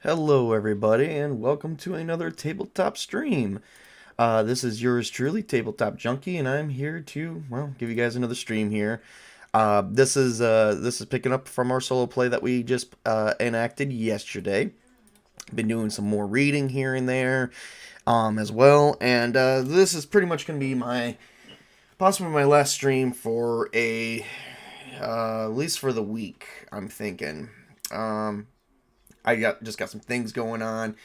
Hello, everybody, and welcome to another tabletop stream. This is yours truly, Tabletop Junkie, and I'm here to, well, give you guys another stream here. This is picking up from our solo play that we just enacted yesterday. Been doing some more reading here and there, as well, and this is pretty much going to be possibly my last stream for at least for the week. I'm thinking. Just got some things going on.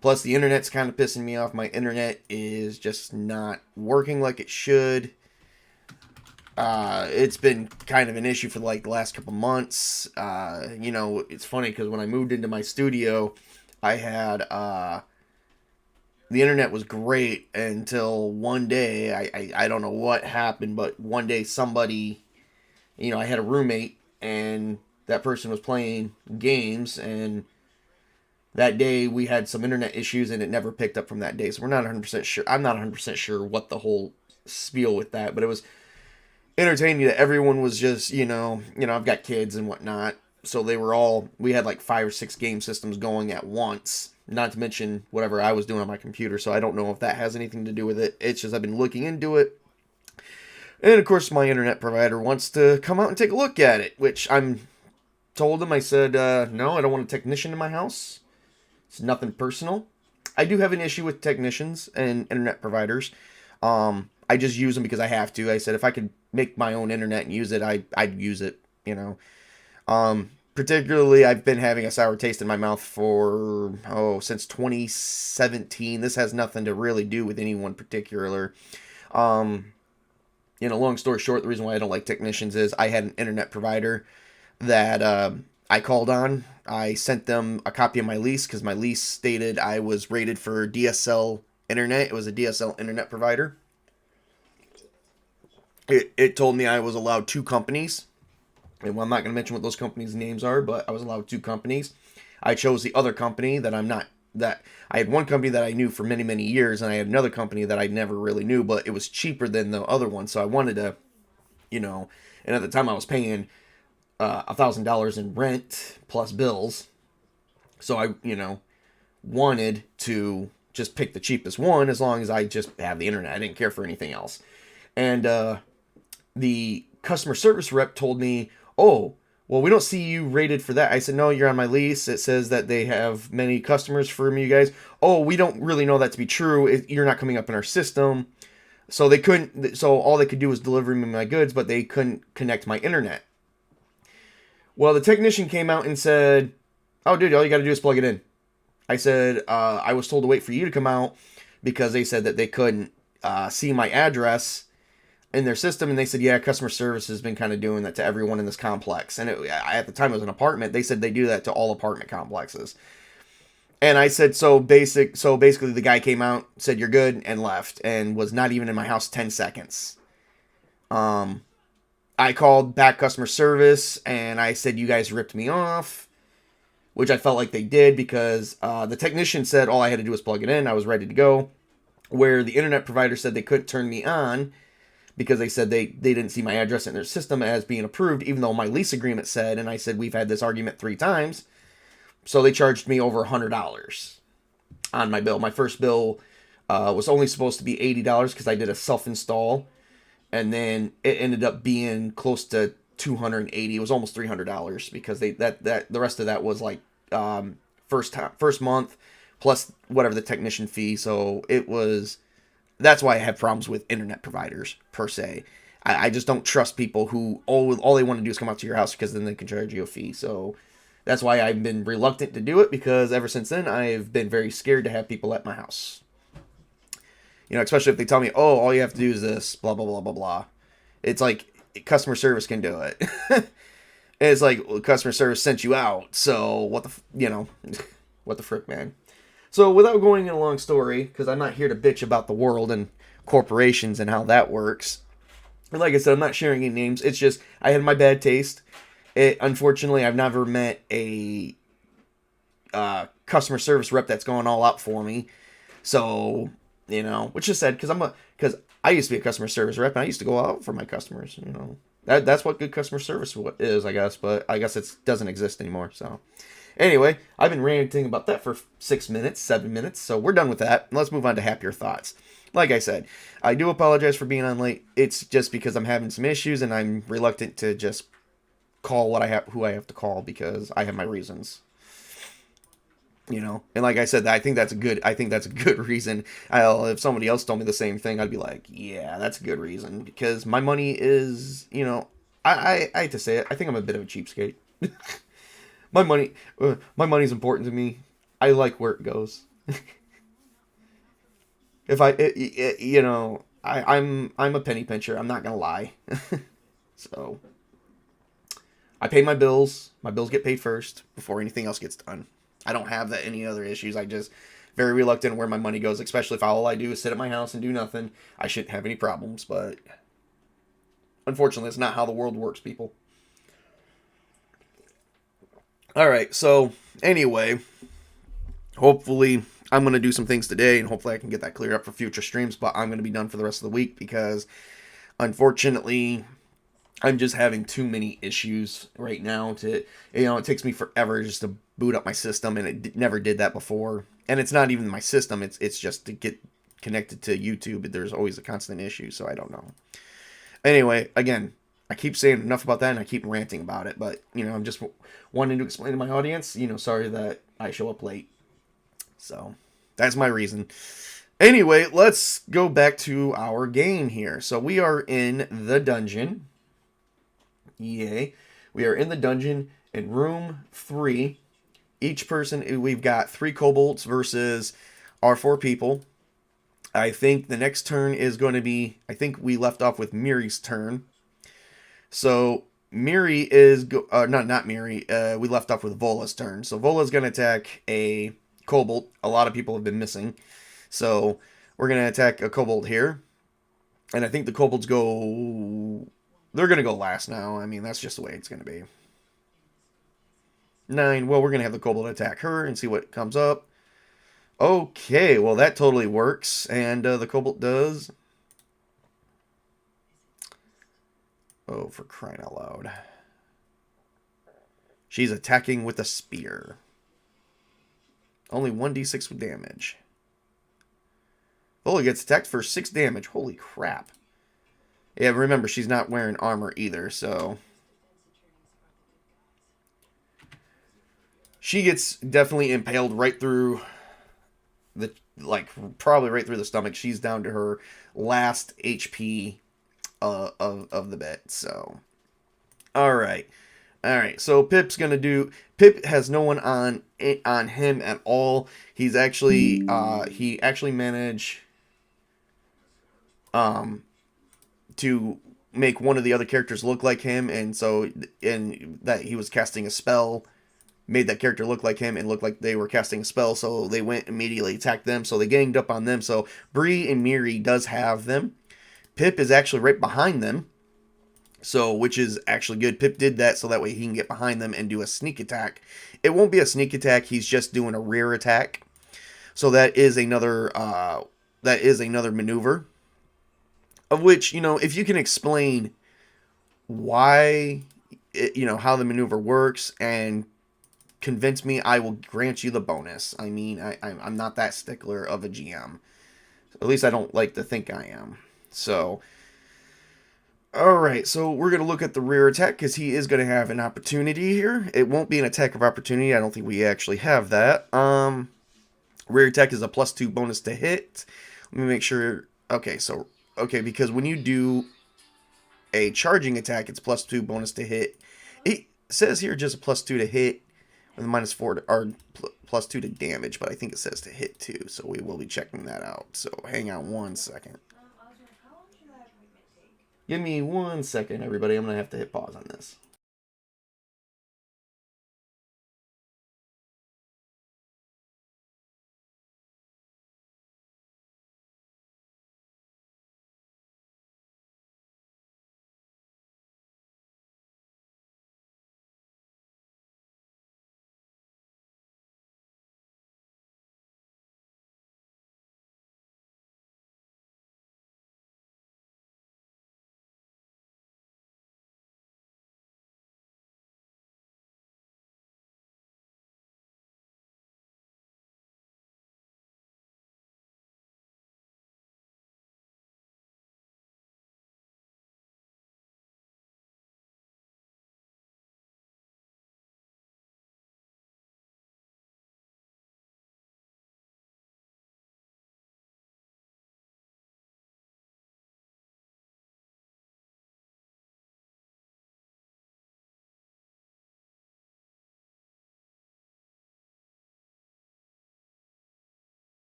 Plus, the internet's kind of pissing me off. My internet is just not working like it should. It's been kind of an issue for like the last couple months. It's funny because when I moved into my studio, I had the internet was great until one day. I don't know what happened, but one day somebody, I had a roommate and that person was playing games, and that day we had some internet issues and it never picked up from that day. So we're not 100% sure. I'm not 100% sure what the whole spiel with that, but it was entertaining that everyone was just, I've got kids and whatnot. So we had like 5 or 6 game systems going at once, not to mention whatever I was doing on my computer. So I don't know if that has anything to do with it. It's just I've been looking into it. And of course, my internet provider wants to come out and take a look at it, which I'm told him. I said, no, I don't want a technician in my house. It's nothing personal. I do have an issue with technicians and internet providers. I just use them because I have to. I said if I could make my own internet and use it, I'd use it, Particularly, I've been having a sour taste in my mouth since 2017. This has nothing to really do with anyone particular. Long story short, the reason why I don't like technicians is I had an internet provider that I called on. I sent them a copy of my lease because my lease stated I was rated for DSL internet. It was a DSL internet provider. It told me I was allowed 2 companies. And well, I'm not going to mention what those companies' names are, but I was allowed 2 companies. I chose the other company that I had one company that I knew for many, many years, and I had another company that I never really knew, but it was cheaper than the other one. So I wanted to, and at the time I was paying $1,000 in rent plus bills. So I, wanted to just pick the cheapest one as long as I just have the internet. I didn't care for anything else. And the customer service rep told me, "Oh, well, we don't see you rated for that." I said, "No, you're on my lease. It says that they have many customers from you guys." "Oh, we don't really know that to be true. You're not coming up in our system." So they couldn't. So all they could do was deliver me my goods, but they couldn't connect my internet. Well, the technician came out and said, "Oh, dude, all you got to do is plug it in." I said, "I was told to wait for you to come out because they said that they couldn't see my address in their system." And they said, "Yeah, customer service has been kind of doing that to everyone in this complex." And at the time it was an apartment. They said they do that to all apartment complexes. And I said, so basically the guy came out, said, "You're good," and left, and was not even in my house 10 seconds. I called back customer service and I said, "You guys ripped me off," which I felt like they did because the technician said all I had to do was plug it in. I was ready to go. Where the internet provider said they couldn't turn me on because they said they didn't see my address in their system as being approved, even though my lease agreement said, and I said, "We've had this argument 3 times." So they charged me over $100 on my bill. My first bill was only supposed to be $80 because I did a self-install. And then it ended up being close to 280. It was almost $300 because the rest of that was like first month plus whatever the technician fee. So that's why I have problems with internet providers per se. I just don't trust people who all they want to do is come out to your house because then they can charge you a fee. So that's why I've been reluctant to do it, because ever since then I've been very scared to have people at my house. Especially if they tell me, "Oh, all you have to do is this, blah, blah, blah, blah, blah." It's like, customer service can do it. And it's like, well, customer service sent you out. So what what the frick, man. So without going in a long story, because I'm not here to bitch about the world and corporations and how that works. And like I said, I'm not sharing any names. It's just, I had my bad taste. Unfortunately, I've never met a customer service rep that's going all out for me. So, which is sad because I used to be a customer service rep and I used to go out for my customers. That's what good customer service is, I guess. But I guess it doesn't exist anymore. So, Anyway, I've been ranting about that for 6 minutes, 7 minutes, so we're done with that. Let's move on to happier thoughts. Like I said, I do apologize for being on late. It's just because I'm having some issues and I'm reluctant to just call who I have to call because I have my reasons. And like I said, I think that's a good reason. If somebody else told me the same thing, I'd be like, yeah, that's a good reason because my money is, I hate to say it, I think I'm a bit of a cheapskate. My money's important to me. I like where it goes. If I it, you know I'm a penny pincher. I'm not gonna lie. So I pay my bills. My bills get paid first before anything else gets done. I don't have that any other issues. I just very reluctant where my money goes, especially if all I do is sit at my house and do nothing. I shouldn't have any problems, but unfortunately, it's not how the world works, people. All right, so anyway, hopefully I'm going to do some things today and hopefully I can get that cleared up for future streams, but I'm going to be done for the rest of the week because unfortunately I'm just having too many issues right now it takes me forever just to boot up my system and it never did that before. And it's not even my system, it's just to get connected to YouTube. There's always a constant issue, so I don't know. Anyway, again, I keep saying enough about that and I keep ranting about it, but I'm just wanting to explain to my audience, sorry that I show up late. So, that's my reason. Anyway, let's go back to our game here. So, we are in the dungeon. Yay. We are in the dungeon in room 3. Each person, we've got 3 kobolds versus our 4 people. I think the next turn is going to be, I think we left off with Miri's turn. So Miri is, not Miri, we left off with Vola's turn. So Vola's going to attack a kobold. A lot of people have been missing. So we're going to attack a kobold here. And I think the kobolds they're going to go last now. I mean, that's just the way it's going to be. 9, well, we're going to have the kobold attack her and see what comes up. Okay, well, that totally works. And the kobold does... Oh, for crying out loud. She's attacking with a spear. Only 1d6 with damage. Vola gets attacked for 6 damage. Holy crap. Yeah, remember, she's not wearing armor either, so... She gets definitely impaled right through the... probably right through the stomach. She's down to her last HP of the bit, so... Alright. So Pip has no one on him at all. He actually managed to make one of the other characters look like him, and that he was casting a spell made that character look like him and look like they were casting a spell, so they went immediately attacked them, so they ganged up on them. So Bree and Miri does have them. Pip is actually right behind them. So, which is actually good. Pip did that so that way he can get behind them and do a sneak attack. It won't be a sneak attack. He's just doing a rear attack. So that is another maneuver. Of which, if you can explain why, how the maneuver works and convince me, I will grant you the bonus. I mean, I'm not that stickler of a GM. At least I don't like to think I am. So... Alright, so we're going to look at the rear attack because he is going to have an opportunity here. It won't be an attack of opportunity. I don't think we actually have that. Rear attack is a +2 bonus to hit. Let me make sure. Okay, because when you do a charging attack, it's +2 bonus to hit. It says here just a +2 to hit with a -4 or +2 to damage, but I think it says to hit too, so we will be checking that out. So hang on one second. Give me 1 second, everybody. I'm going to have to hit pause on this.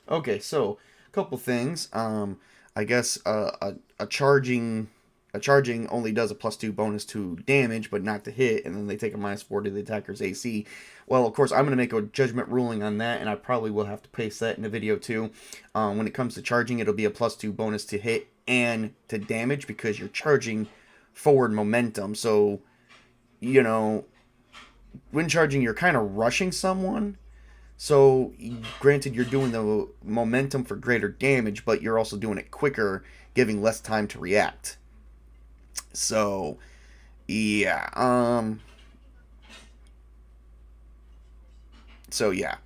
Okay, so a couple things. I guess a charging only does a +2 bonus to damage, but not to hit, and then they take a -4 to the attacker's AC. Well, of course, I'm gonna make a judgment ruling on that, and I probably will have to paste that in the video too. When it comes to charging, it'll be a +2 bonus to hit and to damage because you're charging forward momentum. So, you know, when charging, you're kind of rushing someone. So, granted, you're doing the momentum for greater damage, but you're also doing it quicker, giving less time to react. So, yeah. So yeah.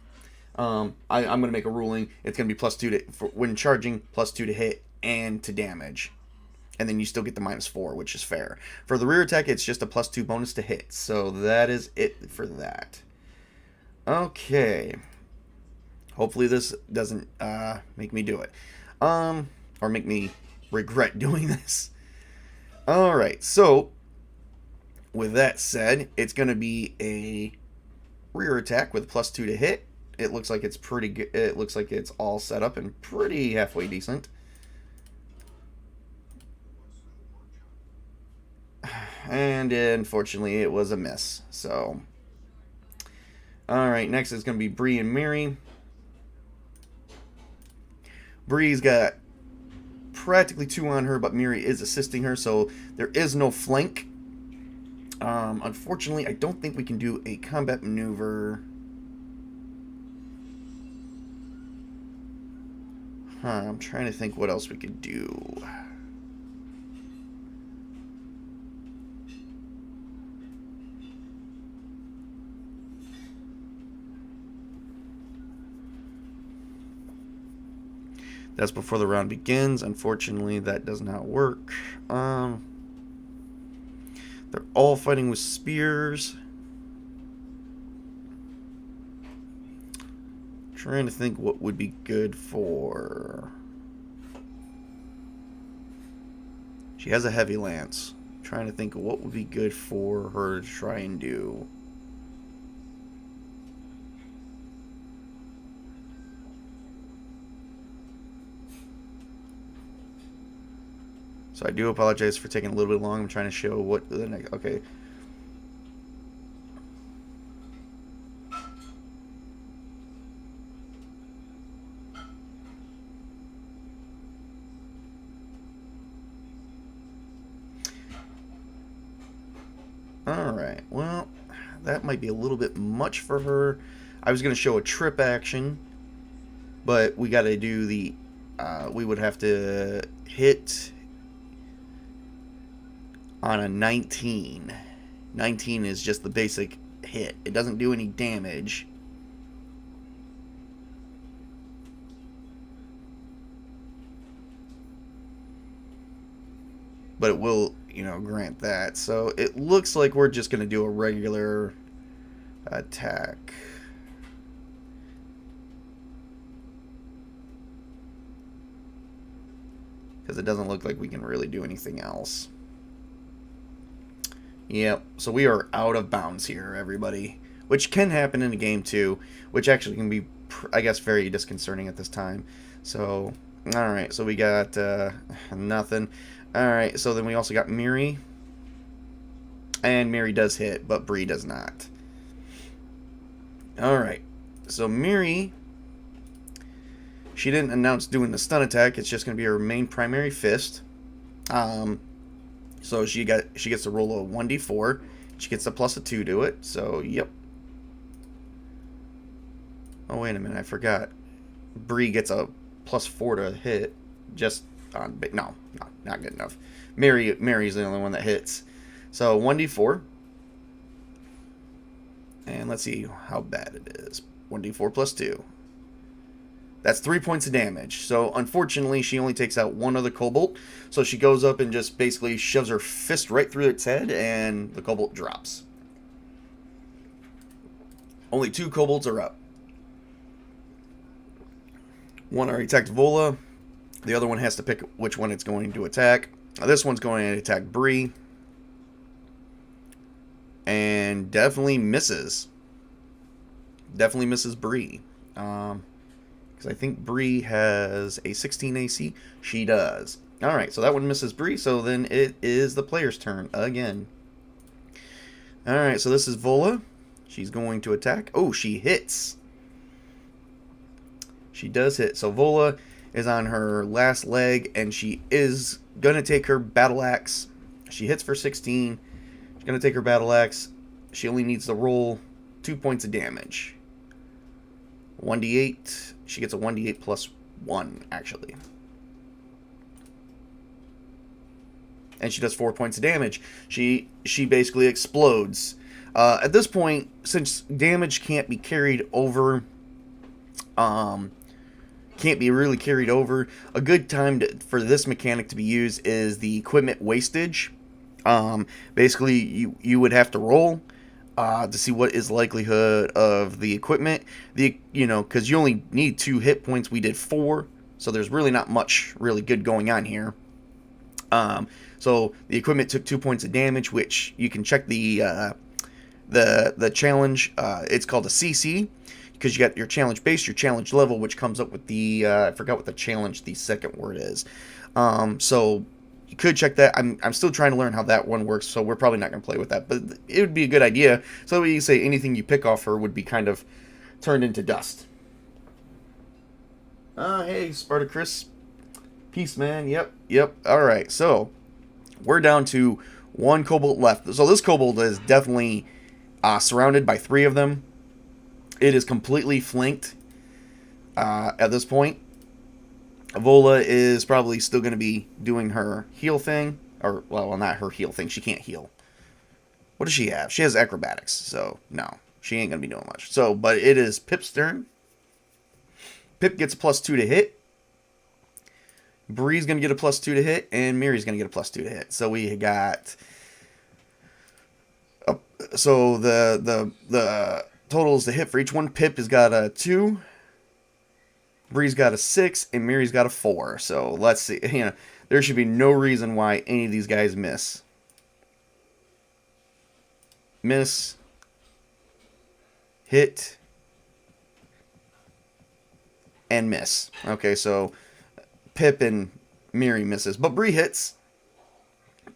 I'm gonna make a ruling. It's gonna be +2 to for when charging, +2 to hit and to damage, and then you still get the -4, which is fair. For the rear attack, it's just a +2 bonus to hit. So that is it for that. Okay. Hopefully this doesn't make me do it. Or make me regret doing this. Alright, so with that said, it's going to be a rear attack with +2 to hit. It looks like it's pretty good. It looks like it's all set up and pretty halfway decent. And unfortunately, it was a miss. So, alright, next is going to be Bree and Miri. Bree's got practically 2 on her, but Miri is assisting her, so there is no flank. Unfortunately, I don't think we can do a combat maneuver. I'm trying to think what else we could do. That's before the round begins. Unfortunately, that does not work. They're all fighting with spears. Trying to think what would be good for... She has a heavy lance. Trying to think of what would be good for her to try and do. So I do apologize for taking a little bit long. I'm trying to show what the next... Okay. Alright, well, that might be a little bit much for her. I was going to show a trip action, but we got to do the... we would have to hit on a 19. 19 is just the basic hit. It doesn't do any damage. But it will, you know, grant that. So it looks like we're just going to do a regular attack. Because it doesn't look like we can really do anything else. Yep, so we are out of bounds here, everybody. Which can happen in a game too, which actually can be, I guess, very disconcerting at this time. So, alright, so we got nothing. Alright, so then we also got Miri. And Miri does hit, but Bree does not. Alright, so Miri, she didn't announce doing the stun attack. It's just going to be her main primary fist. So she gets to roll a 1d4. She gets a +2 to it. So, yep. Oh, wait a minute. I forgot. Bree gets a +4 to hit. Just on... No, not good enough. Mary's the only one that hits. So, 1d4. And let's see how bad it is. 1d4 +2. That's 3 points of damage. So, unfortunately, she only takes out one other kobold. So, she goes up and just basically shoves her fist right through its head, and the kobold drops. Only 2 kobolds are up. One already attacked Vola. The other one has to pick which one it's going to attack. This one's going to attack Bree. And definitely misses. Definitely misses Bree. Because I think Bree has a 16 AC. She does. Alright, so that one misses Bree, so then it is the player's turn again. Alright, so this is Vola. She's going to attack. Oh, she hits. She does hit. So Vola is on her last leg, and she is going to take her battle axe. She hits for 16. She's going to take her battle axe. She only needs to roll 2 points of damage. 1d8. She gets a 1d8 plus 1, actually. And she does 4 points of damage. She basically explodes. At this point, since damage can't be carried over, can't be really carried over, a good time for this mechanic to be used is the equipment wastage. Basically, you would have to roll to see what is the likelihood of the equipment. Because you only need 2 hit points. We did 4, so there's really not much really good going on here. So the equipment took 2 points of damage, which you can check the challenge. It's called a CC, because you got your challenge base, your challenge level, which comes up with the I forgot what the second word is. So you could check that. I'm still trying to learn how that one works, so we're probably not going to play with that. But it would be a good idea. So that way you say anything you pick off her would be kind of turned into dust. Hey, Spartacus. Peace, man. Yep. All right, so we're down to 1 kobold left. So this kobold is definitely surrounded by 3 of them. It is completely flanked at this point. Vola is probably still going to be doing her heal thing. Or, well, not her heal thing. She can't heal. What does she have? She has acrobatics. So, no. She ain't going to be doing much. So, but it is Pip's turn. Pip gets a +2 to hit. Bree's going to get a +2 to hit. And Miri's going to get a +2 to hit. So, we got... So, the totals to hit for each one. Pip has got a 2. Bree's got a 6, and Miri's got a 4. So let's see. There should be no reason why any of these guys miss. Miss. Hit. And miss. Okay, so Pip and Miri misses. But Bree hits.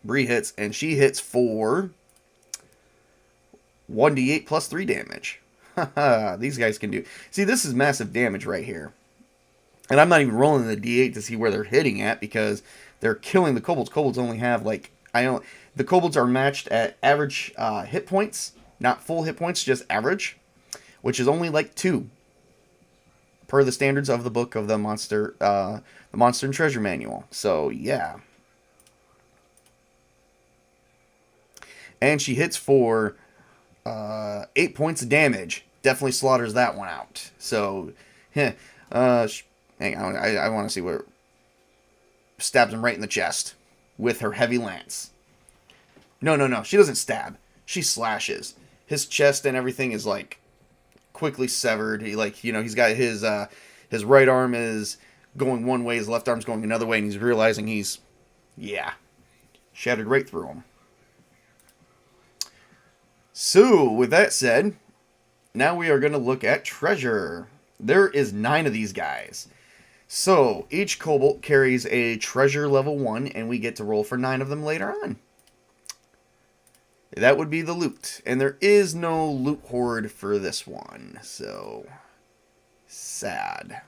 Bree hits, and she hits for 1d8 plus 3 damage. Haha, these guys can do... See, this is massive damage right here. And I'm not even rolling the d8 to see where they're hitting at, because they're killing the kobolds. Kobolds only have, like... The kobolds are matched at average hit points. Not full hit points, just average. Which is only, like, 2. Per the standards of the book of the Monster and Treasure Manual. So, yeah. And she hits for 8 points of damage. Definitely slaughters that one out. So, hang on. I want to see where... Stabs him right in the chest with her heavy lance. No. She doesn't stab. She slashes. His chest and everything is, like, quickly severed. He's got his right arm is going one way, his left arm's going another way, and he's realizing shattered right through him. So, with that said, now we are going to look at treasure. There is 9 of these guys. So, each kobold carries a treasure level 1, and we get to roll for 9 of them later on. That would be the loot. And there is no loot hoard for this one. So, sad.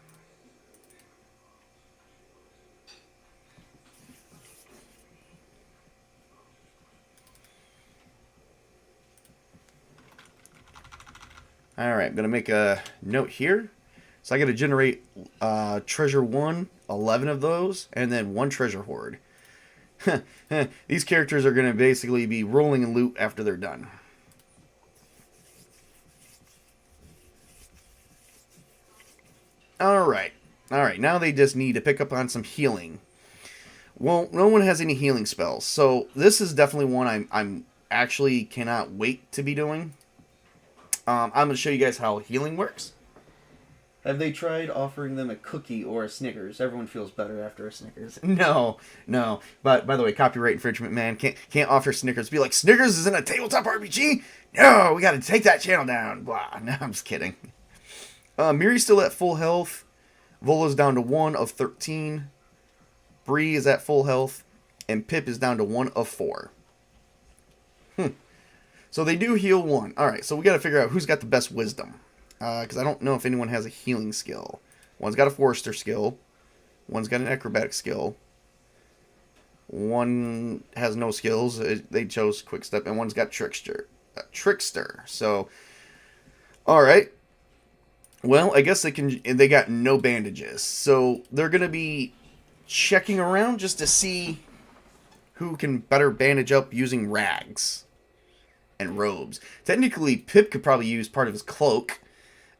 Alright, I'm going to make a note here. So I got to generate treasure 1, 11 of those, and then 1 treasure hoard. These characters are going to basically be rolling in loot after they're done. Alright, now they just need to pick up on some healing. Well, no one has any healing spells, so this is definitely one I'm actually cannot wait to be doing. I'm going to show you guys how healing works. Have they tried offering them a cookie or a Snickers? Everyone feels better after a Snickers. No. But by the way, copyright infringement, man. Can't offer Snickers. Be like, Snickers is in a tabletop RPG? No, we got to take that channel down. Blah. No, I'm just kidding. Miri's still at full health. Vola's down to 1 of 13. Bree is at full health. And Pip is down to 1 of 4. So they do heal 1. Alright, so we got to figure out who's got the best wisdom. Because I don't know if anyone has a healing skill. One's got a forester skill. One's got an acrobatic skill. One has no skills. They chose quick step. And one's got trickster. So, alright. Well, I guess they got no bandages. So they're going to be checking around just to see who can better bandage up using rags and robes. Technically, Pip could probably use part of his cloak,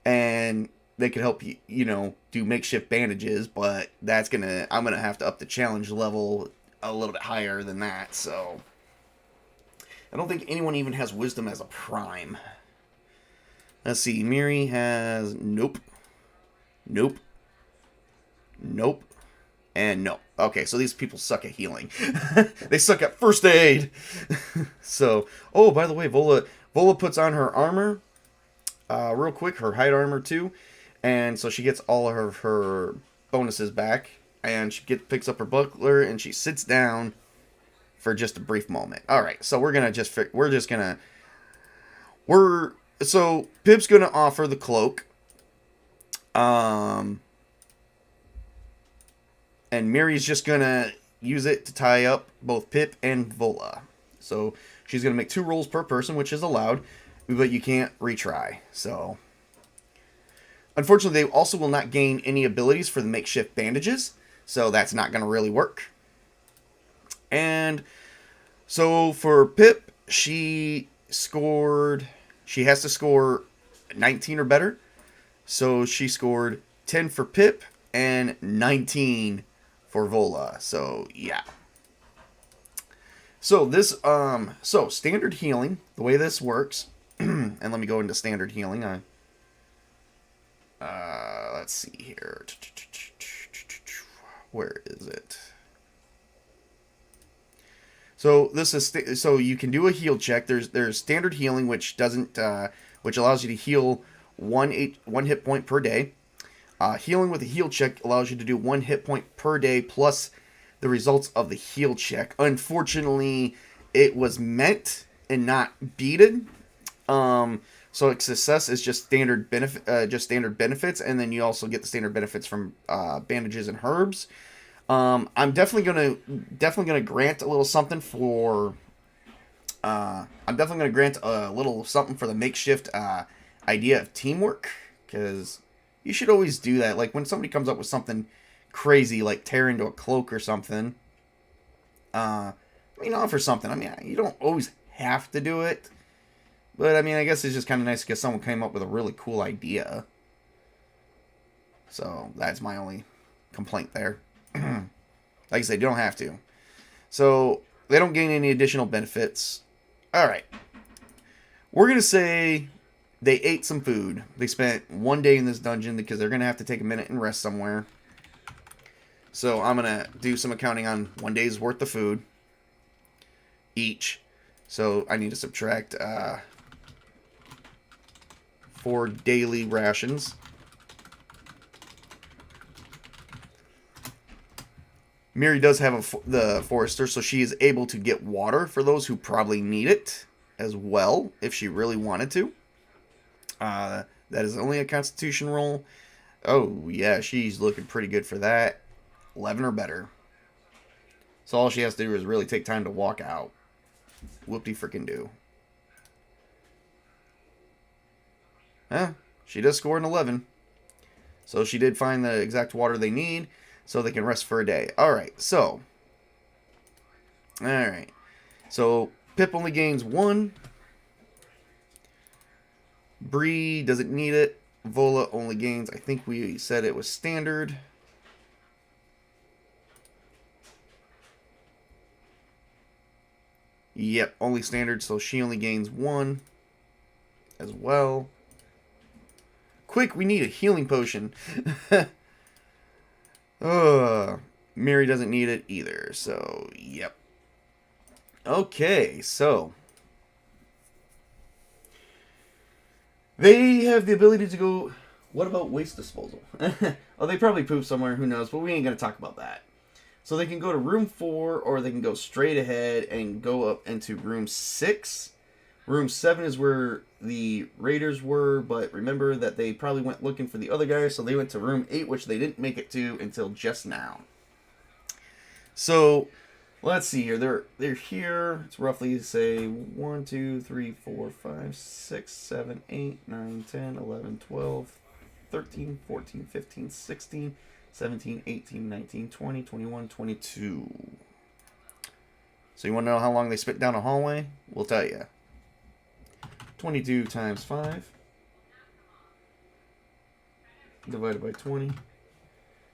and they could help do makeshift bandages, but I'm gonna have to up the challenge level a little bit higher than that, so I don't think anyone even has wisdom as a prime. Let's see, Miri has nope, and no. Okay, so these people suck at healing. They suck at first aid. So, oh, by the way, Vola puts on her armor real quick, her hide armor too, and so she gets all of her bonuses back, and she picks up her buckler, and she sits down for just a brief moment. All right, so so Pip's gonna offer the cloak. And Miri's just going to use it to tie up both Pip and Vola. So she's going to make 2 rolls per person, which is allowed, but you can't retry. So, unfortunately, they also will not gain any abilities for the makeshift bandages, so that's not going to really work. And so for Pip, she has to score 19 or better. So she scored 10 for Pip and 19 for Vola. So yeah. So this standard healing, the way this works, and let me go into standard healing. Let's see here. Where is it? So this is so you can do a heal check. There's standard healing, which allows you to heal one hit point per day. Healing with a heal check allows you to do 1 hit point per day plus the results of the heal check. Unfortunately, it was meant and not beaten. So success is just standard benefits, and then you also get the standard benefits from bandages and herbs. I'm definitely gonna grant a little something for. I'm definitely gonna grant a little something for the makeshift idea of teamwork, because you should always do that. Like when somebody comes up with something crazy, like tear into a cloak or something. Offer something. I mean, you don't always have to do it, but I mean, I guess it's just kind of nice because someone came up with a really cool idea. So that's my only complaint there. Like I said, you don't have to. So they don't gain any additional benefits. All right, we're gonna say they ate some food. They spent 1 day in this dungeon because they're going to have to take a minute and rest somewhere. So I'm going to do some accounting on 1 day's worth of food each. So I need to subtract 4 daily rations. Miri does have the forester, so she is able to get water for those who probably need it as well, if she really wanted to. That is only a constitution roll. Oh, yeah, she's looking pretty good for that. 11 or better. So all she has to do is really take time to walk out. Whoop-de-frickin-do. She does score an 11. So she did find the exact water they need, so they can rest for a day. Alright, so. Alright. So, Pip only gains 1. Bree doesn't need it. Vola only gains, I think we said it was standard. Yep, only standard, so she only gains 1 as well. Quick, we need a healing potion. Miri doesn't need it either, so yep. Okay, so they have the ability to go. What about waste disposal? Oh, they probably pooped somewhere, who knows, but we ain't going to talk about that. So they can go to room 4, or they can go straight ahead and go up into room 6. Room 7 is where the raiders were, but remember that they probably went looking for the other guys, so they went to room 8, which they didn't make it to until just now. So, let's see here. They're here. It's roughly, say, 1, 2, 3, 4, 5, 6, 7, 8, 9, 10, 11, 12, 13, 14, 15, 16, 17, 18, 19, 20, 21, 22. So you want to know how long they spit down a hallway? We'll tell you. 22 times 5 divided by 20.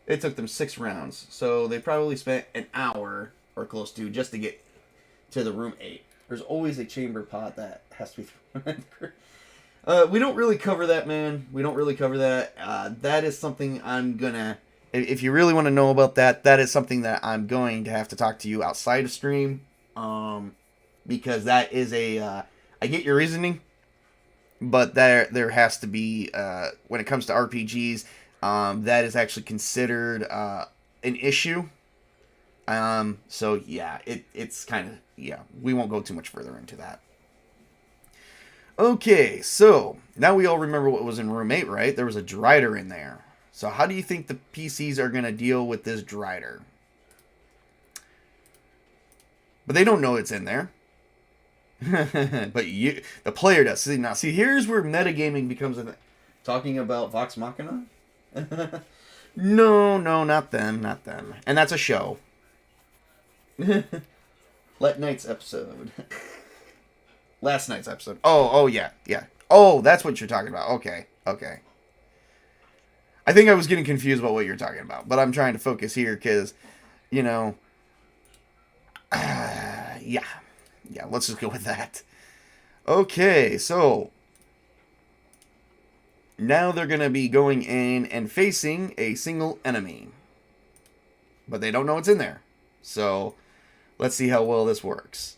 It took them 6 rounds. So they probably spent an hour or close to just to get to the room 8. There's always a chamber pot that has to be thrown. We don't really cover that, man. We don't really cover that. That is something I'm gonna... If you really want to know about that, that is something that I'm going to have to talk to you outside of stream. Because that is a... I get your reasoning, but there has to be... when it comes to RPGs, that is actually considered an issue. So, yeah, it's kind of... Yeah, we won't go too much further into that. Okay, so now we all remember what was in room 8, right? There was a Drider in there. So how do you think the PCs are going to deal with this Drider? But they don't know it's in there. But the player does. See, here's where metagaming becomes a thing. Talking about Vox Machina? No, not them. And that's a show. Let Night's episode. Last night's episode. Oh, yeah. Oh, that's what you're talking about. Okay. I think I was getting confused about what you're talking about, but I'm trying to focus here because, yeah, let's just go with that. Okay, so now they're going to be going in and facing a single enemy, but they don't know what's in there. So let's see how well this works.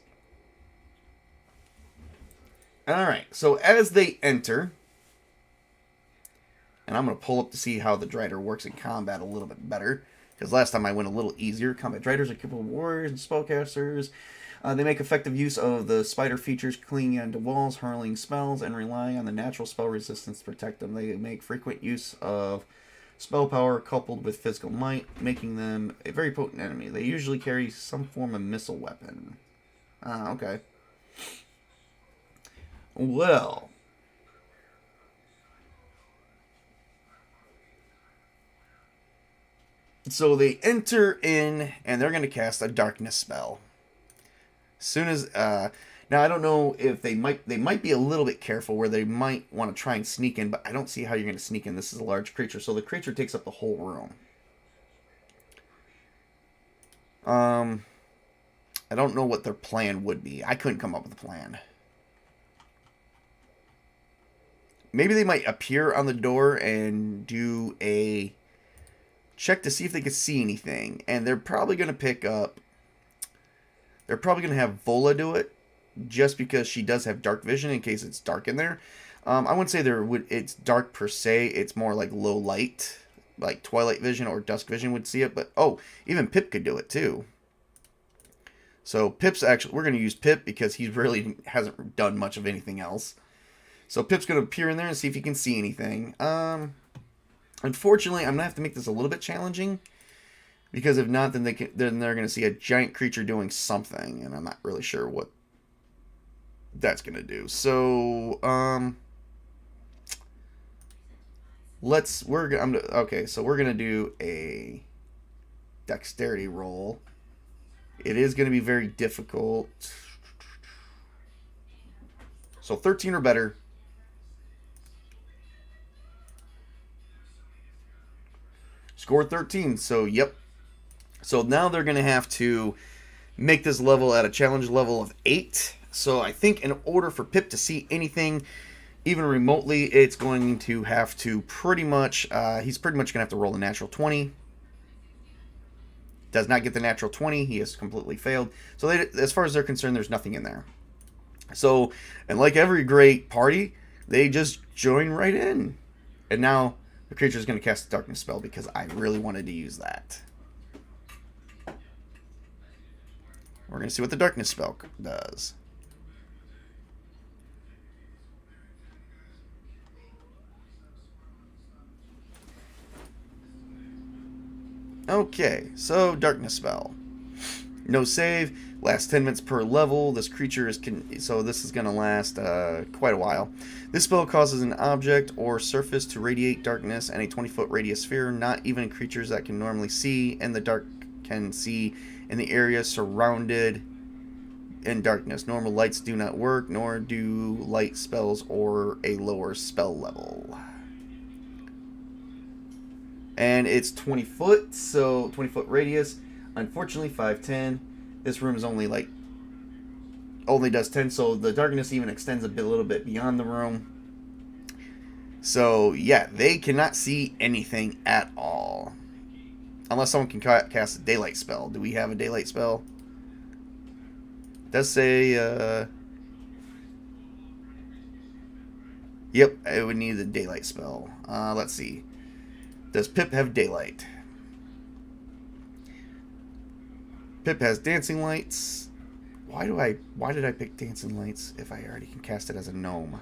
Alright, so as they enter, and I'm going to pull up to see how the Drider works in combat a little bit better, because last time I went a little easier. Combat Driders are capable warriors and spellcasters. They make effective use of the spider features, clinging onto walls, hurling spells, and relying on the natural spell resistance to protect them. They make frequent use of spell power coupled with physical might, making them a very potent enemy. They usually carry some form of missile weapon. Okay. Well, so they enter in, and they're going to cast a darkness spell. As soon as, now I don't know if they might be a little bit careful where they might want to try and sneak in, but I don't see how you're going to sneak in. This is a large creature, so the creature takes up the whole room. I don't know what their plan would be. I couldn't come up with a plan. Maybe they might appear on the door and do a check to see if they can see anything. And they're probably going to pick up... They're probably going to have Vola do it, just because she does have dark vision in case it's dark in there. I wouldn't say it's dark per se. It's more like low light, like twilight vision or dusk vision would see it. But, oh, even Pip could do it too. So Pip's actually... We're going to use Pip because he really hasn't done much of anything else. So Pip's going to appear in there and see if he can see anything. Unfortunately, I'm going to have to make this a little bit challenging. Because if not, then they're going to see a giant creature doing something. And I'm not really sure what that's going to do. So, okay, so we're going to do a dexterity roll. It is going to be very difficult. So 13 or better. Score 13, so yep. So now they're going to have to make this level at a challenge level of 8. So I think in order for Pip to see anything, even remotely, it's going to have to pretty much, he's pretty much going to have to roll a natural 20. Does not get the natural 20, he has completely failed. So as far as they're concerned, there's nothing in there. So, and like every great party, they just join right in. And now the creature is going to cast a darkness spell because I really wanted to use that. We're going to see what the darkness spell does. Okay, so darkness spell. No save. Lasts 10 minutes per level. This creature is so this is going to last quite a while. This spell causes an object or surface to radiate darkness and a 20-foot radius sphere. Not even creatures that can normally see in the dark can see in the area surrounded in darkness. Normal lights do not work, nor do light spells or a lower spell level. And it's 20 foot, so 20 foot radius. Unfortunately, 5'10". This room is only does 10, so the darkness even extends a little bit beyond the room. So yeah, they cannot see anything at all, unless someone can cast a daylight spell. Do we have a daylight spell? It does say, yep, it would need a daylight spell. Let's see. Does Pip have daylight? Pip has dancing lights. Why did I pick dancing lights if I already can cast it as a gnome?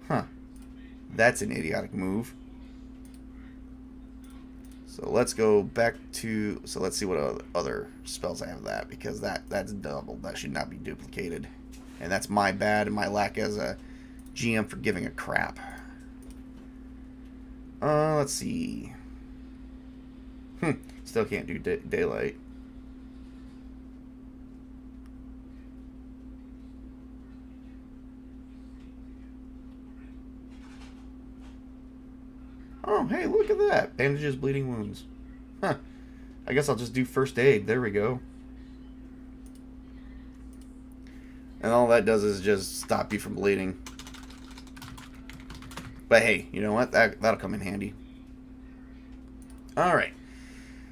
Huh. That's an idiotic move. So let's go back to... So let's see what other spells I have that. Because that's double. That should not be duplicated. And that's my bad and my lack as a GM for giving a crap. Let's see. Still can't do daylight. Oh, hey, look at that. Bandages, bleeding wounds. Huh. I guess I'll just do first aid. There we go. And all that does is just stop you from bleeding. But hey, you know what? That'll come in handy. Alright.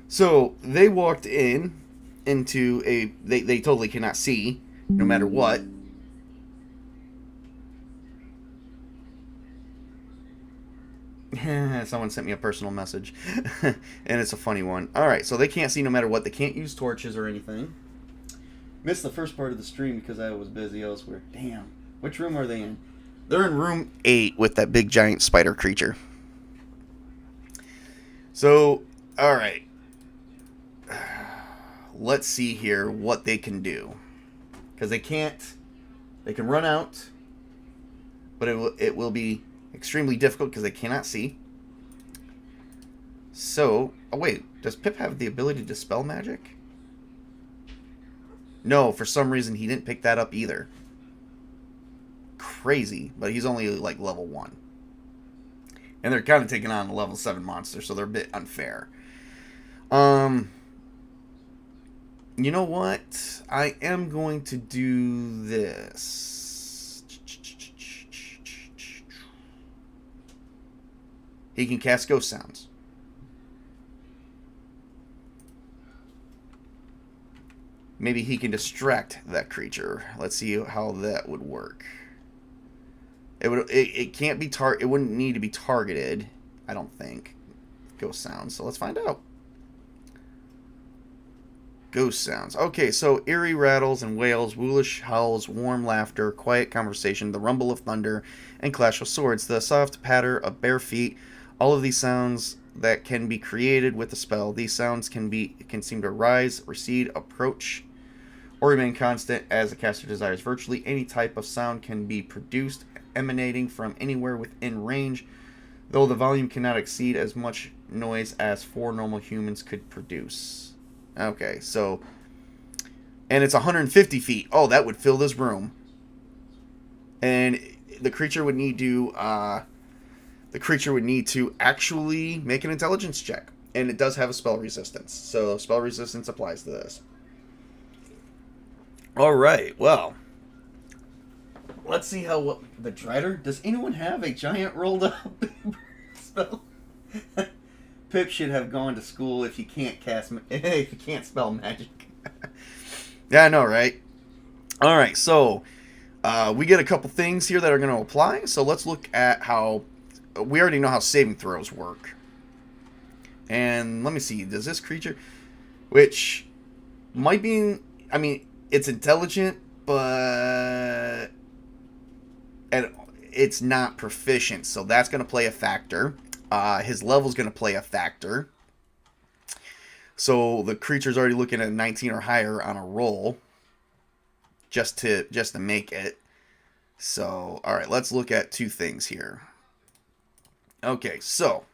So, they walked into a... They totally cannot see, no matter what. Someone sent me a personal message. And it's a funny one. Alright, so they can't see no matter what. They can't use torches or anything. Missed the first part of the stream because I was busy elsewhere. Damn. Which room are they in? They're in room 8 with that big giant spider creature. So, alright. Let's see here what they can do. Because they can't... They can run out. But it will be extremely difficult because they cannot see. So... Oh wait, does Pip have the ability to dispel magic? No, for some reason he didn't pick that up either. Crazy, but he's only like level 1. And they're kind of taking on a level 7 monster, so they're a bit unfair. You know what? I am going to do this. He can cast ghost sounds. Maybe he can distract that creature. Let's see how that would work. It can't be it wouldn't need to be targeted, I don't think. Ghost sounds. So let's find out. Ghost sounds. Okay, so eerie rattles and wails, woolish howls, warm laughter, quiet conversation, the rumble of thunder, and clash of swords, the soft patter of bare feet, all of these sounds that can be created with the spell. These sounds can seem to rise, recede, approach, or remain constant as the caster desires. Virtually any type of sound can be produced, emanating from anywhere within range, though the volume cannot exceed as much noise as 4 normal humans could produce. Okay, so... And it's 150 feet. Oh, that would fill this room. And the creature would need to... actually make an intelligence check. And it does have a spell resistance. So spell resistance applies to this. Alright, well... Let's see how... The Drider? Does anyone have a giant rolled up spell? Pip should have gone to school if you can't if you can't spell magic. Yeah, I know, right? Alright, so... we get a couple things here that are going to apply. So let's look at how we already know how saving throws work. And let me see, does this creature, which might be, I mean, it's intelligent, but and it's not proficient, so that's going to play a factor. His level's going to play a factor. So the creature's already looking at 19 or higher on a roll, just to make it. So, all right, let's look at two things here. Okay, so,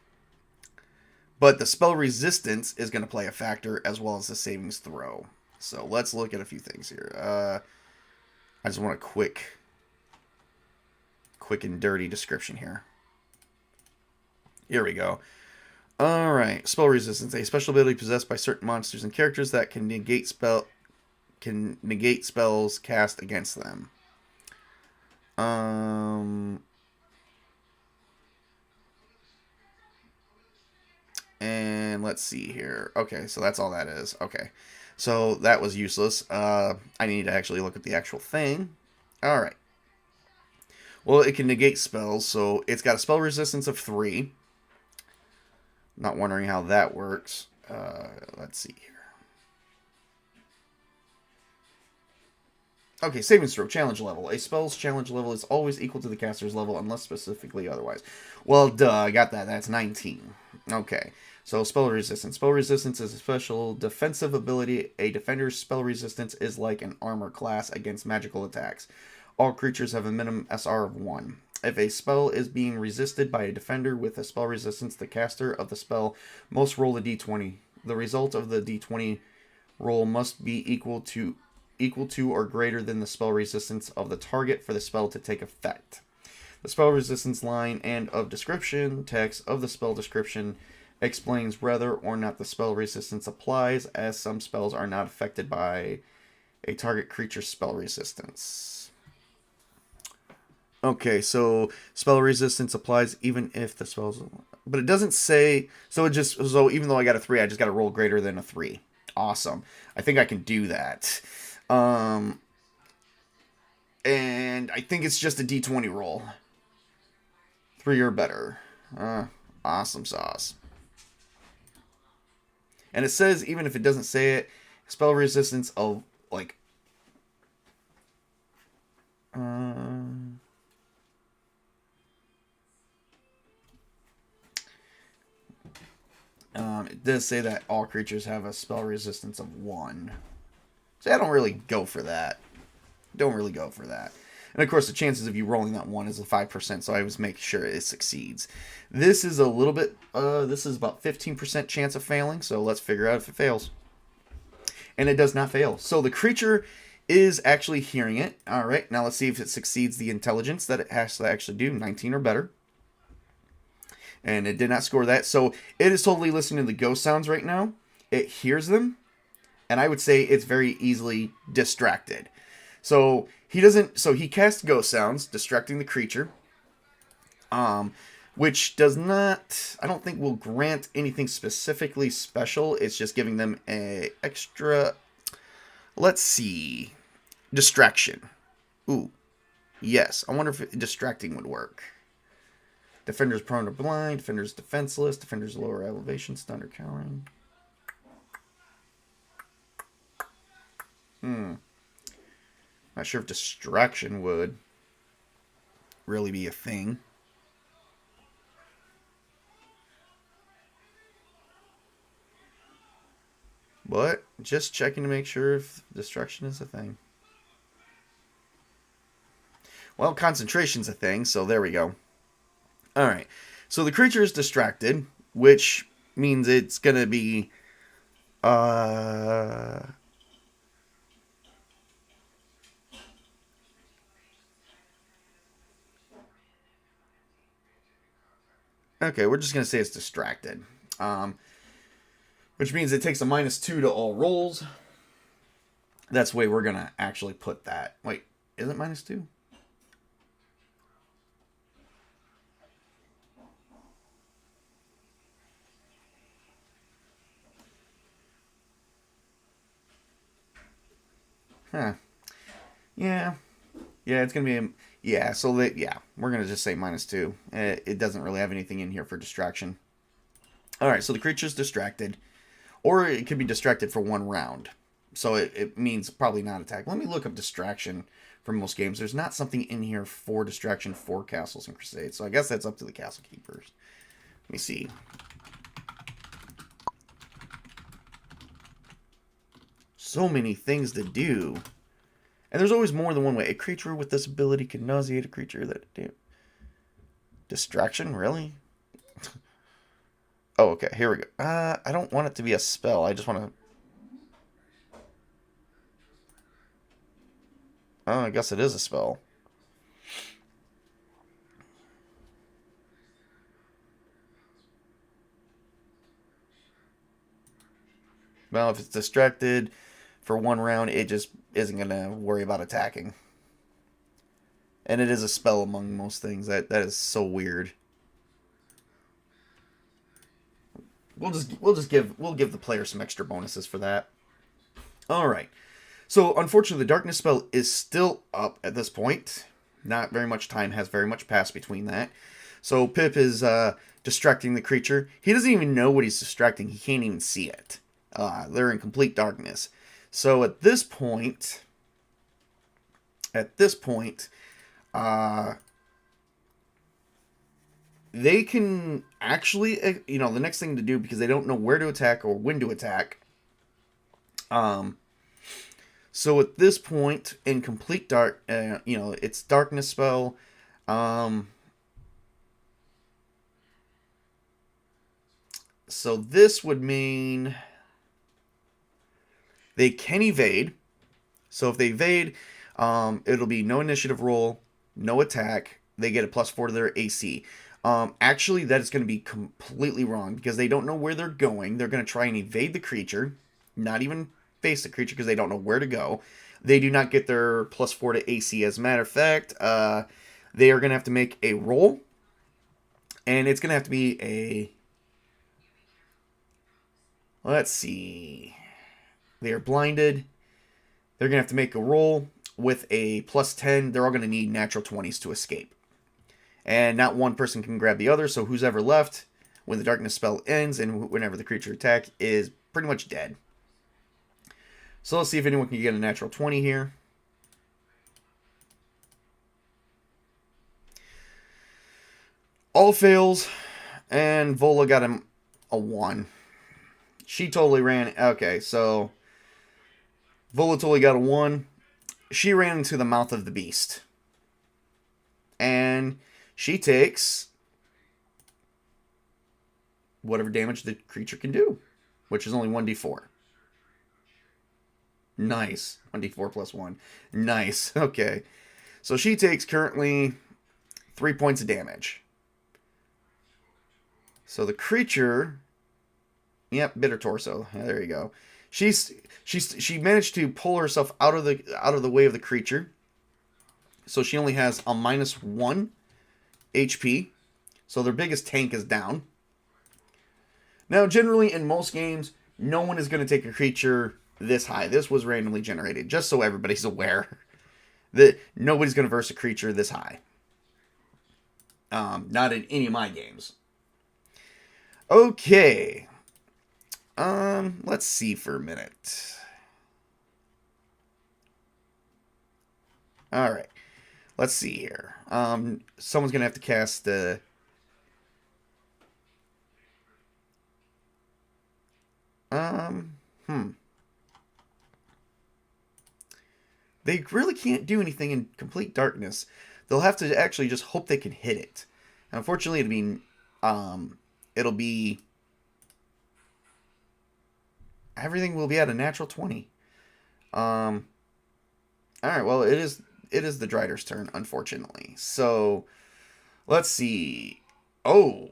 but the spell resistance is going to play a factor as well as the savings throw. So let's look at a few things here. I just want a quick and dirty description here. Here we go. All right, spell resistance, a special ability possessed by certain monsters and characters that can negate spells cast against them. And let's see here. Okay, so that's all that is. Okay, so that was useless. I need to actually look at the actual thing. All right. Well, it can negate spells, so it's got a spell resistance of 3. Not wondering how that works. Let's see here. Okay, savings throw, challenge level. A spell's challenge level is always equal to the caster's level unless specifically otherwise. Well, duh, I got that. That's 19. Okay, so spell resistance. Spell resistance is a special defensive ability. A defender's spell resistance is like an armor class against magical attacks. All creatures have a minimum SR of 1. If a spell is being resisted by a defender with a spell resistance, the caster of the spell must roll a d20. The result of the d20 roll must be equal to or greater than the spell resistance of the target for the spell to take effect. The spell resistance line and of description text of the spell description explains whether or not the spell resistance applies, as some spells are not affected by a target creature's spell resistance. Okay, so spell resistance applies even if the spell's... But it doesn't say... So even though I got a 3, I just got to roll greater than a 3. Awesome. I think I can do that. And I think it's just a d20 roll. 3 or better. Awesome sauce. And it says, even if it doesn't say it, spell resistance of, like... it does say that all creatures have a spell resistance of 1. So I don't really go for that. And of course, the chances of you rolling that 1 is a 5%, so I always make sure it succeeds. This is a little bit, this is about 15% chance of failing, so let's figure out if it fails. And it does not fail. So the creature is actually hearing it. All right, now let's see if it succeeds the intelligence that it has to actually do, 19 or better. And it did not score that. So it is totally listening to the ghost sounds right now. It hears them. And I would say it's very easily distracted. So he casts ghost sounds, distracting the creature. Which does not, I don't think will grant anything specifically special. It's just giving them a extra, let's see, distraction. Ooh, yes. I wonder if distracting would work. Defender's prone or blind. Defender's defenseless. Defender's lower elevation. Stunned or cowering. Not sure if distraction would really be a thing. But just checking to make sure if distraction is a thing. Well, concentration's a thing, so there we go. Alright, so the creature is distracted, which means it's going to be... Okay, we're just going to say it's distracted. Which means it takes a -2 to all rolls. That's the way we're going to actually put that. Wait, is it -2? Huh. Yeah. Yeah, it's going to be... Yeah, so that, yeah, we're going to just say -2. It doesn't really have anything in here for distraction. Alright, so the creature's distracted. Or it could be distracted for 1 round. So it means probably not attack. Let me look up distraction for most games. There's not something in here for distraction for Castles and Crusades. So I guess that's up to the Castle Keepers. Let me see. So many things to do. And there's always more than one way. A creature with this ability can nauseate a creature that... Distraction? Really? Oh, okay. Here we go. I don't want it to be a spell. I just want to... Oh, I guess it is a spell. Well, if it's distracted for 1 round, it just isn't going to worry about attacking. And it is a spell among most things. That is so weird. We'll give the player some extra bonuses for that. All right. So unfortunately, the darkness spell is still up at this point. Not very much time has very much passed between that. So Pip is distracting the creature. He doesn't even know what he's distracting. He can't even see it. They're in complete darkness. So at this point, they can actually, the next thing to do, because they don't know where to attack or when to attack. So at this point, in complete dark, it's darkness spell. So this would mean they can evade. So if they evade, it'll be no initiative roll, no attack. They get a +4 to their AC. Actually, that is going to be completely wrong because they don't know where they're going. They're going to try and evade the creature, not even face the creature because they don't know where to go. They do not get their +4 to AC. As a matter of fact, they are going to have to make a roll, and it's going to have to be a... Let's see. They are blinded. They're going to have to make a roll with a +10. They're all going to need natural 20s to escape. And not one person can grab the other, so who's ever left when the darkness spell ends and whenever the creature attack is pretty much dead. So let's see if anyone can get a natural 20 here. All fails, and Vola got him a 1. She totally ran... Okay, so Vola totally got a 1. She ran into the mouth of the beast. And she takes whatever damage the creature can do, which is only 1d4. Nice. 1d4 plus 1. Nice. Okay. So she takes currently 3 points of damage. So the creature... Yep, bitter torso. There you go. She managed to pull herself out of the way of the creature. So she only has a -1 HP. So their biggest tank is down. Now, generally in most games, no one is going to take a creature this high. This was randomly generated, just so everybody's aware that nobody's going to verse a creature this high. Not in any of my games. Okay. Let's see for a minute. All right. Let's see here. Someone's going to have to cast the... They really can't do anything in complete darkness. They'll have to actually just hope they can hit it. And unfortunately, it'll be... Everything will be at a natural 20. Alright, well, it is the Drider's turn, unfortunately. So, let's see. Oh.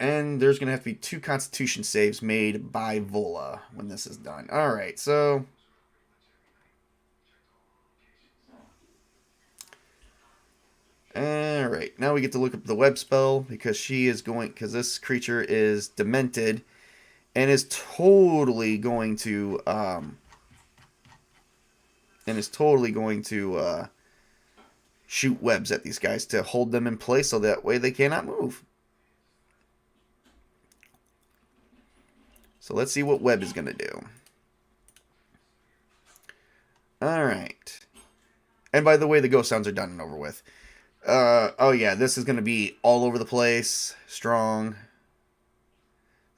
And there's going to have to be 2 Constitution saves made by Vola when this is done. Alright, so... Alright, now we get to look up the web spell because this creature is demented and is totally going to shoot webs at these guys to hold them in place so that way they cannot move. So let's see what web is going to do. Alright. And by the way, the ghost sounds are done and over with. Oh yeah, this is going to be all over the place. Strong.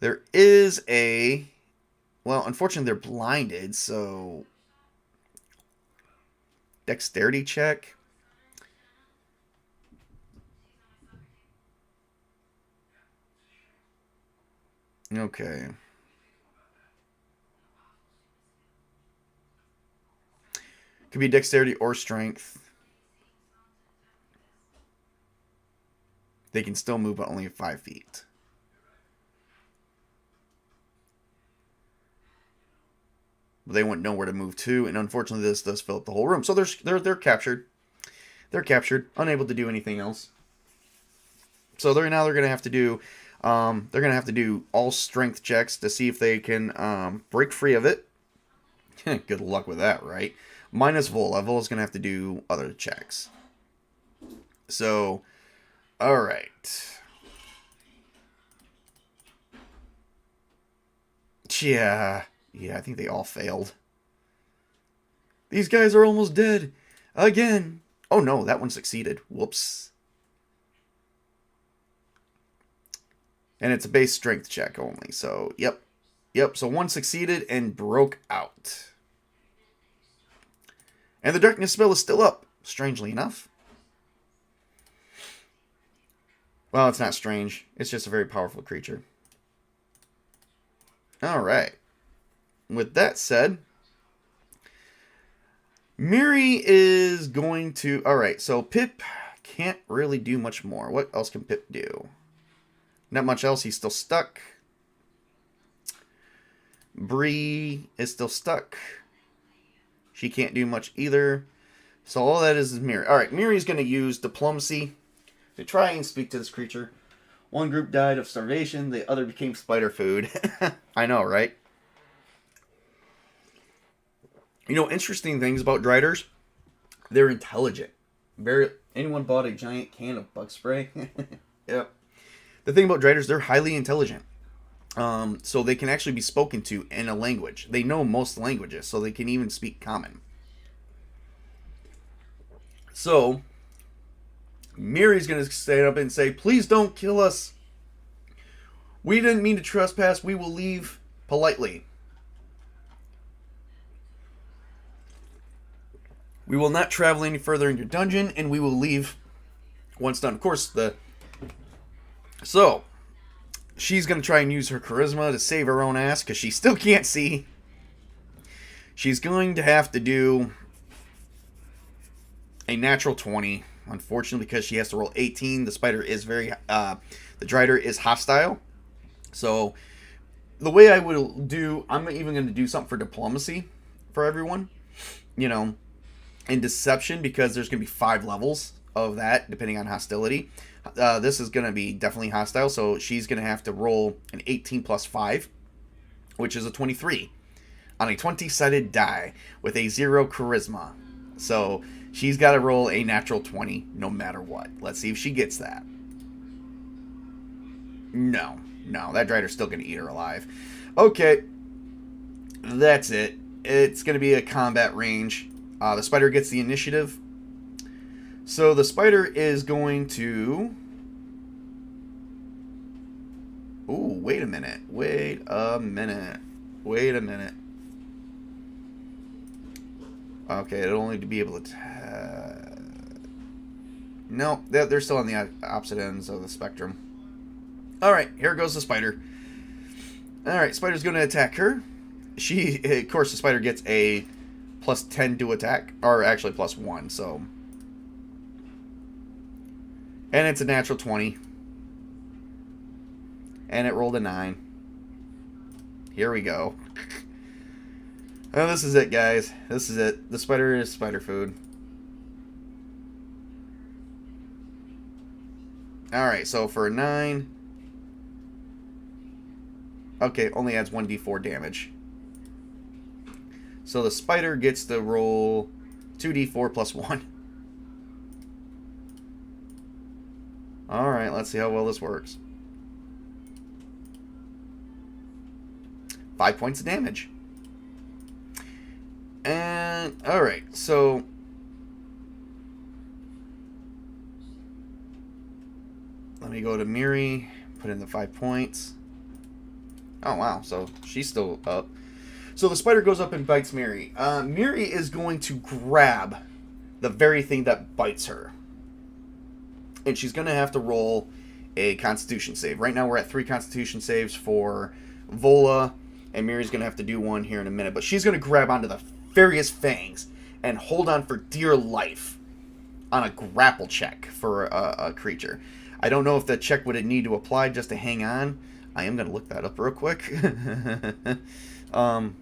There is a... Well, unfortunately, they're blinded, so... Dexterity check. Okay. Could be dexterity or strength. They can still move, but only 5 feet. But they wouldn't know where to move to, and unfortunately, this does fill up the whole room. So they're captured. They're captured, unable to do anything else. So they're going to have to do. They're going to have to do all strength checks to see if they can break free of it. Good luck with that, right? Minus Vola. Vola's going to have to do other checks. So, alright. Yeah, I think they all failed. These guys are almost dead. Again. Oh no, that one succeeded. Whoops. And it's a base strength check only. So, yep. So one succeeded and broke out. And the darkness spell is still up, strangely enough. Well, it's not strange. It's just a very powerful creature. Alright. With that said, Miri is going to... Alright, so Pip can't really do much more. What else can Pip do? Not much else. He's still stuck. Bree is still stuck. She can't do much either. So all that is Miri. Alright, Miri's going to use diplomacy to try and speak to this creature. One group died of starvation. The other became spider food. I know, right? You know, interesting things about Driders. They're intelligent. Anyone bought a giant can of bug spray? Yep. The thing about Driders, they're highly intelligent. So they can actually be spoken to in a language. They know most languages, so they can even speak common. So, Miri's going to stand up and say, "Please don't kill us. We didn't mean to trespass. We will leave politely. We will not travel any further in your dungeon, and we will leave once done." Of course, So, she's going to try and use her charisma to save her own ass, because she still can't see. She's going to have to do a natural 20. Unfortunately, because she has to roll 18. The spider is the Drider is hostile. So, the way I will do, I'm even going to do something for diplomacy for everyone. You know, and deception, because there's going to be 5 levels of that, depending on hostility. This is going to be definitely hostile, so she's going to have to roll an 18 plus 5, which is a 23, on a 20-sided die with a 0 charisma. So she's got to roll a natural 20 no matter what. Let's see if she gets that. No, that Drider's still going to eat her alive. Okay, that's it. It's going to be a combat range. The spider gets the initiative. So the spider is going to... Ooh, wait a minute. Okay, it'll only be able to... No, they're still on the opposite ends of the spectrum. Alright, here goes the spider. Alright, spider's going to attack her. Of course, the spider gets a plus 10 to attack. Or actually plus 1, so... And it's a natural 20. And it rolled a 9. Here we go. Oh, this is it, guys. This is it. The spider is spider food. Alright, so for a 9... Okay, only adds 1d4 damage. So the spider gets to roll 2d4 plus 1. Alright, let's see how well this works. 5 points of damage. And, alright, so... let me go to Miri, put in the 5 points. Oh, wow, so she's still up. So the spider goes up and bites Miri. Miri is going to grab the very thing that bites her. And she's going to have to roll a Constitution save. Right now we're at 3 Constitution saves for Vola, and Miri's going to have to do one here in a minute. But she's going to grab onto the various fangs and hold on for dear life on a grapple check for a creature. I don't know if that check would need to apply just to hang on. I am going to look that up real quick. Because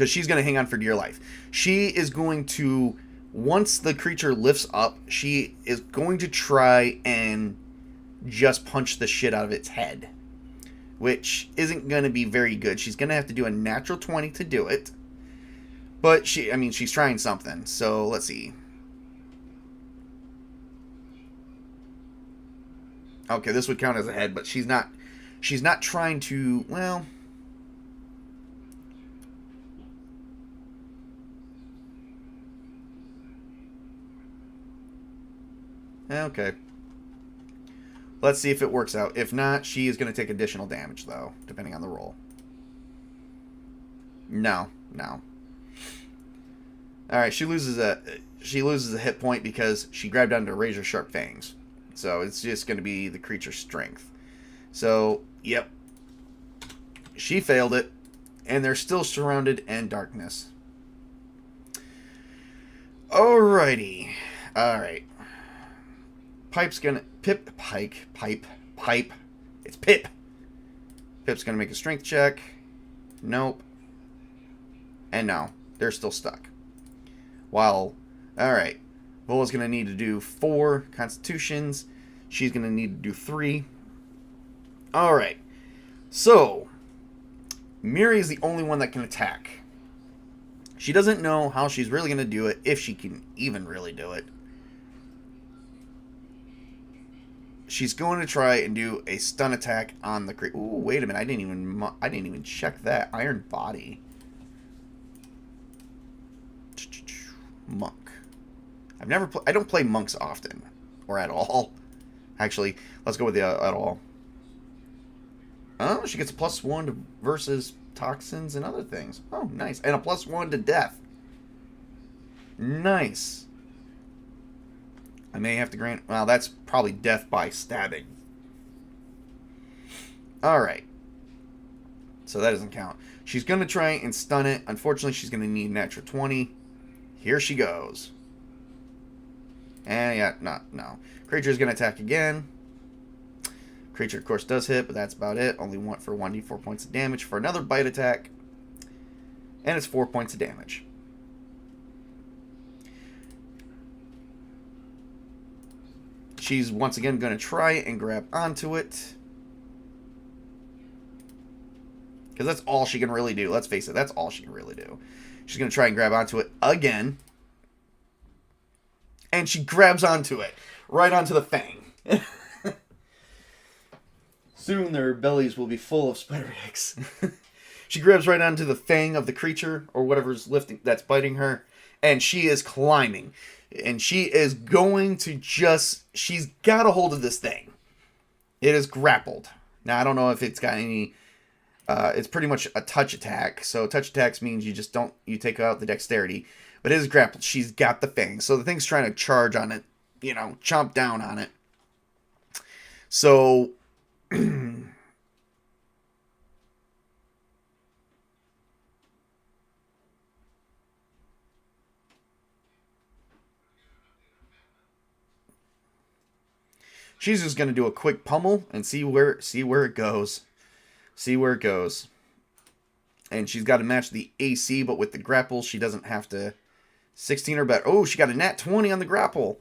she's going to hang on for dear life. She is going to, once the creature lifts up, she is going to try and just punch the shit out of its head. Which isn't going to be very good. She's going to have to do a natural 20 to do it. But she's trying something. So let's see. Okay, this would count as a head, but she's not trying to, well... okay. Let's see if it works out. If not, she is going to take additional damage, though, depending on the roll. No. Alright, she loses a hit point because she grabbed onto razor sharp fangs. So it's just going to be the creature's strength. So, yep. She failed it. And they're still surrounded in darkness. Alrighty. Alright. Pipe's going to... Pipe. It's Pip. Pip's going to make a strength check. Nope. And no. They're still stuck. While... alright. Vola's going to need to do 4 constitutions. She's going to need to do 3. Alright. So, Miri is the only one that can attack. She doesn't know how she's really going to do it, if she can even really do it. She's going to try and do a stun attack on the creature. Ooh, wait a minute. I didn't even check that. Iron Body. Monk. I don't play monks often. Or at all. Actually, let's go with the at all. Oh, she gets a +1 to versus toxins and other things. Oh, nice. And a +1 to death. Nice. I may have to grant... well, that's probably death by stabbing. Alright. So that doesn't count. She's going to try and stun it. Unfortunately, she's going to need natural 20. Here she goes. And yeah, no. Creature's going to attack again. Creature, of course, does hit, but that's about it. Only one for 1d4 points of damage for another bite attack. And it's 4 points of damage. She's once again going to try and grab onto it. Because that's all she can really do. Let's face it, that's all she can really do. She's going to try and grab onto it again. And she grabs onto it. Right onto the fang. Soon their bellies will be full of spider eggs. She grabs right onto the fang of the creature, or whatever's that's biting her. And she is climbing. And she is going to she's got a hold of this thing. It is grappled. Now, I don't know if it's got any... it's pretty much a touch attack. So touch attacks means you take out the dexterity. But it is grappled. She's got the fang. So the thing's trying to charge on it. Chomp down on it. So... she's just going to do a quick pummel and see where it goes. See where it goes. And she's got to match the AC, but with the grapple, she doesn't have to... 16 or better. Oh, she got a nat 20 on the grapple.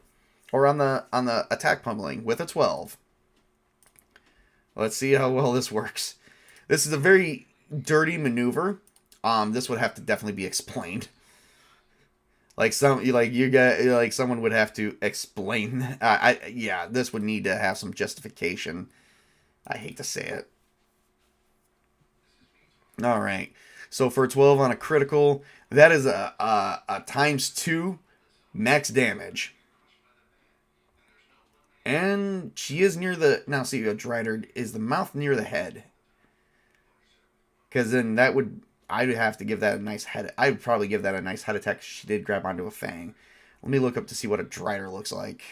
Or on the attack pummeling with a 12. Let's see how well this works. This is a very dirty maneuver. This would have to definitely be explained. Like you get like someone would have to explain. Yeah, this would need to have some justification. I hate to say it. All right. So for 12 on a critical, that is a times 2 max damage. And she is near the... Now, see, a Drider, is the mouth near the head? Because then that would... I'd have to give that a nice head... I'd probably give that a nice head attack. She did grab onto a fang. Let me look up to see what a Drider looks like.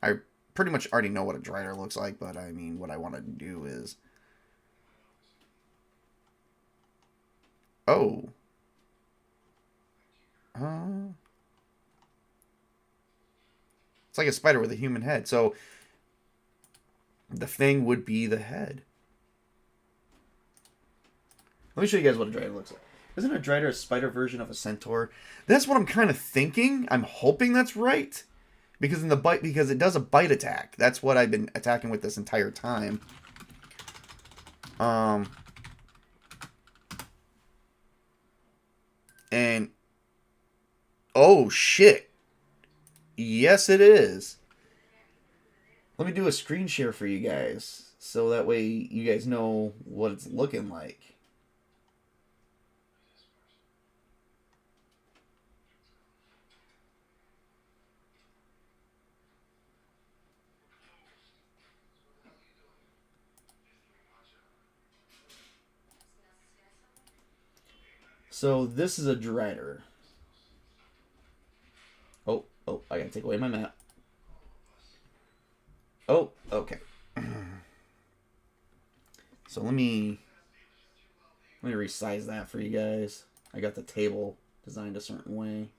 I pretty much already know what a Drider looks like, but I mean, what I want to do is... Oh. It's like a spider with a human head. So the thing would be the head. Let me show you guys what a Drider looks like. Isn't a Drider a spider version of a centaur? That's what I'm kind of thinking. I'm hoping that's right. Because in the bite, because it does a bite attack. That's what I've been attacking with this entire time. And oh shit. Yes, it is. Let me do a screen share for you guys, so that way you guys know what it's looking like. So this is a Drider. Oh, I gotta take away my map. Oh, okay. So let me resize that for you guys. I got the table designed a certain way.